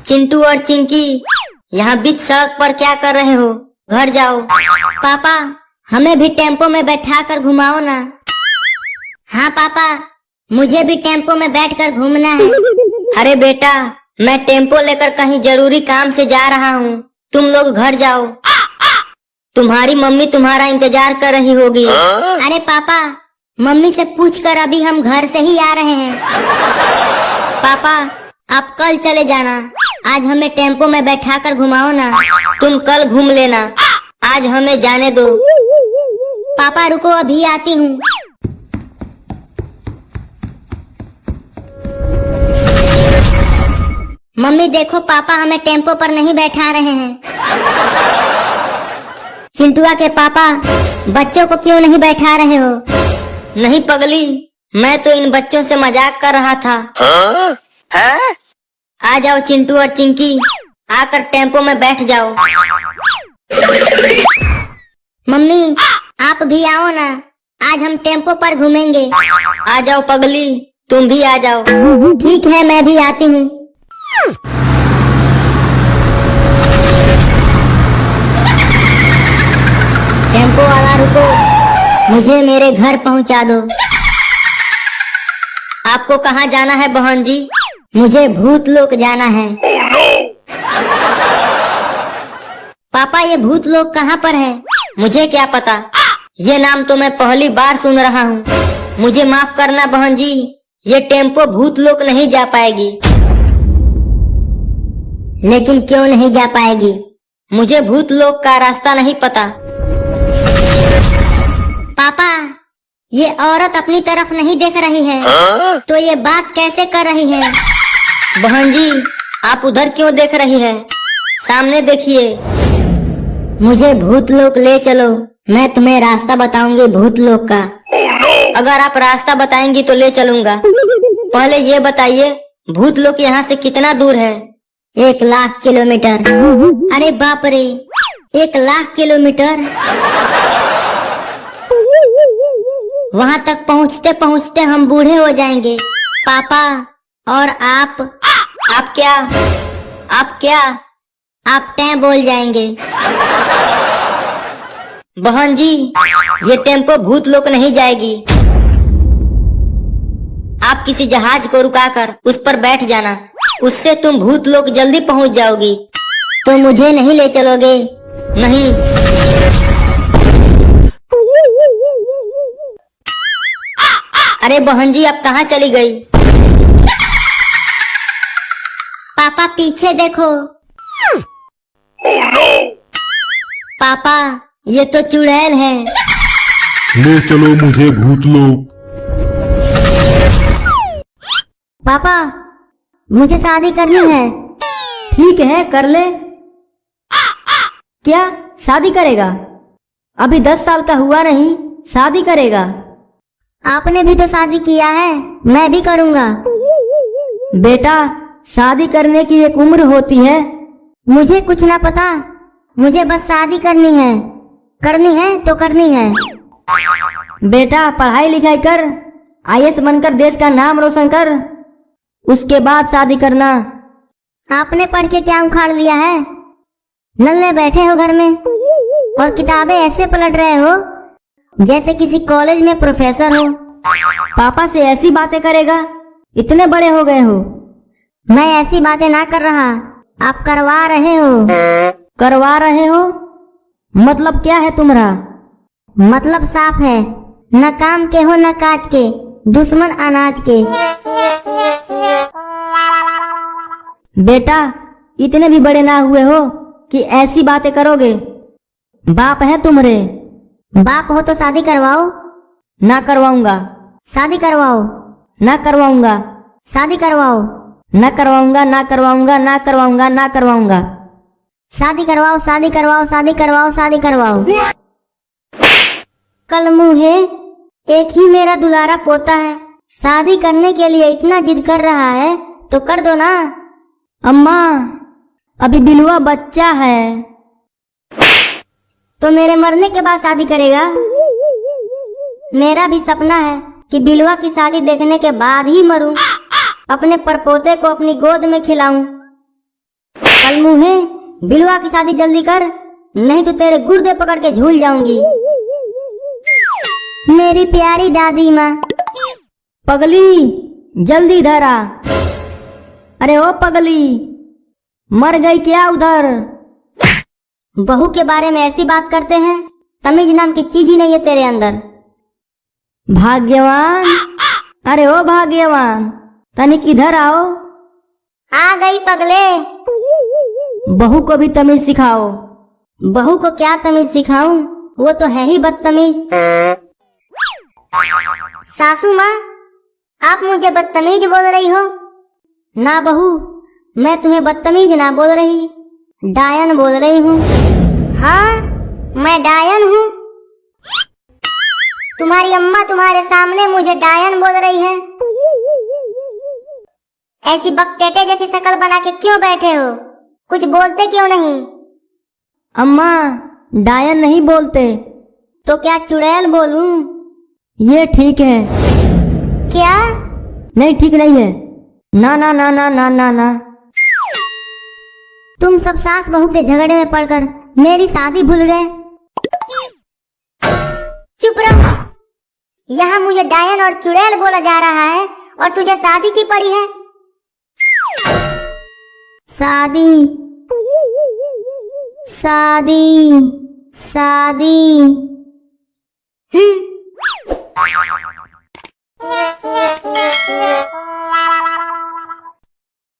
चिंटू और चिंकी यहाँ बीच सड़क पर क्या कर रहे हो? घर जाओ। पापा, हमें भी टेम्पो में बैठा कर घुमाओ ना। हाँ पापा, मुझे भी टेम्पो में बैठकर घूमना है। अरे बेटा, मैं टेम्पो लेकर कहीं जरूरी काम से जा रहा हूँ, तुम लोग घर जाओ। तुम्हारी मम्मी तुम्हारा इंतजार कर रही होगी। अरे पापा, मम्मी से पूछकर अभी हम घर से ही आ रहे हैं। पापा, आप कल चले जाना, आज हमें टेम्पो में बैठा कर घुमाओ ना। तुम कल घूम लेना, आज हमें जाने दो। पापा रुको, अभी आती हूँ। मम्मी देखो, पापा हमें टेम्पो पर नहीं बैठा रहे हैं। चिंटुआ के पापा, बच्चों को क्यों नहीं बैठा रहे हो? नहीं पगली, मैं तो इन बच्चों से मजाक कर रहा था। आ जाओ चिंटू और चिंकी, आकर टेम्पो में बैठ जाओ। मम्मी, आप भी आओ ना, आज हम टेम्पो पर घूमेंगे। आ जाओ पगली, तुम भी आ जाओ। ठीक है, मैं भी आती हूँ। टेम्पो वाला रुको, मुझे मेरे घर पहुँचा दो। आपको कहाँ जाना है बहन जी? मुझे भूतलोक जाना है। पापा, ये भूतलोक कहाँ पर है? मुझे क्या पता, ये नाम तो मैं पहली बार सुन रहा हूँ। मुझे माफ करना बहन जी, ये टेम्पो भूतलोक नहीं जा पाएगी। लेकिन क्यों नहीं जा पाएगी? मुझे भूतलोक का रास्ता नहीं पता। पापा, ये औरत अपनी तरफ नहीं देख रही है, तो ये बात कैसे कर रही है? बहन जी, आप उधर क्यों देख रही है? सामने देखिए। मुझे भूतलोक ले चलो, मैं तुम्हें रास्ता बताऊंगी भूतलोक का। अगर आप रास्ता बताएंगी तो ले चलूंगा। पहले ये बताइए, भूतलोक यहाँ से कितना दूर है? 1,00,000 किलोमीटर। अरे बाप रे, 1,00,000 किलोमीटर! वहाँ तक पहुँचते पहुँचते हम बूढ़े हो जाएंगे। पापा, और आप क्या? आप टैं बोल जाएंगे। बहन जी, ये टेम्पो भूतलोक नहीं जाएगी। आप किसी जहाज को रुकाकर उस पर बैठ जाना, उससे तुम भूतलोक जल्दी पहुंच जाओगी। तो मुझे नहीं ले चलोगे? नहीं। अरे बहन जी, आप कहाँ चली गई? पापा पीछे देखो। पापा, ये तो चुड़ैल है। ले चलो मुझे भूतलोक। पापा, मुझे शादी करनी है। ठीक है, कर ले। क्या शादी करेगा? अभी 10 साल का हुआ नहीं, शादी करेगा? आपने भी तो शादी किया है, मैं भी करूँगा। बेटा, शादी करने की एक उम्र होती है। मुझे कुछ ना पता, मुझे बस शादी करनी है तो करनी है। बेटा, पढ़ाई लिखाई कर, IAS बनकर देश का नाम रोशन कर, उसके बाद शादी करना। आपने पढ़ के क्या उखाड़ लिया है? नल्ले बैठे हो घर में और किताबें ऐसे पलट रहे हो जैसे किसी कॉलेज में प्रोफेसर हो। पापा से ऐसी बातें करेगा? इतने बड़े हो गए हो। मैं ऐसी बातें ना कर रहा, आप करवा रहे हो। करवा रहे हो? मतलब क्या है तुम्हारा? मतलब साफ है, न काम के हो न काज के, दुश्मन अनाज के। बेटा, इतने भी बड़े ना हुए हो कि ऐसी बातें करोगे। बाप है तुम्हारे? बाप हो तो शादी करवाओ। ना करवाऊंगा। शादी करवाओ। ना करवाऊंगा। शादी करवाओ। ना करवाऊंगा, ना करवाऊंगा, ना करवाऊंगा, ना करवाऊंगा। शादी करवाओ, शादी करवाओ, शादी करवाओ, शादी करवाओ। कल मुँहे, एक ही मेरा दुलारा पोता है, शादी करने के लिए इतना जिद कर रहा है तो कर दो ना। अम्मा, अभी बिलुआ बच्चा है। तो मेरे मरने के बाद शादी करेगा? मेरा भी सपना है कि बिलुआ की शादी देखने के बाद ही मरूं, अपने परपोते को अपनी गोद में खिलाऊं। कल मुँहे बिलवा की शादी जल्दी कर, नहीं तो तेरे गुर्दे पकड़ के झूल जाऊंगी। मेरी प्यारी दादी माँ। पगली जल्दी इधर आ। अरे ओ पगली, मर गई क्या उधर? बहू के बारे में ऐसी बात करते हैं, तमीज नाम की चीज ही नहीं है तेरे अंदर। भाग्यवान, अरे ओ भाग्यवान, तनिक इधर आओ। आ गई पगले। बहू को भी तमीज सिखाओ। बहू को क्या तमीज सिखाऊं, वो तो है ही बदतमीज। सासू माँ, आप मुझे बदतमीज बोल रही हो? ना बहू, मैं तुम्हें बदतमीज ना बोल रही, डायन बोल रही हूँ। हाँ, मैं डायन हूँ? तुम्हारी अम्मा तुम्हारे सामने मुझे डायन बोल रही है? ऐसी बकटेटे जैसी शक्ल बना के क्यों बैठे हो? कुछ बोलते क्यों नहीं? अम्मा, डायन नहीं बोलते। तो क्या चुड़ैल बोलूं? ये ठीक है। क्या? नहीं, ठीक नहीं है। ना ना ना ना ना ना ना। तुम सब सास बहू के झगड़े में पड़कर मेरी शादी भूल गए। चुप रहो। यहाँ मुझे डायन और चुड़ैल बोला जा रहा है और तुझे शादी की पड़ी है। शादी शादी शादी।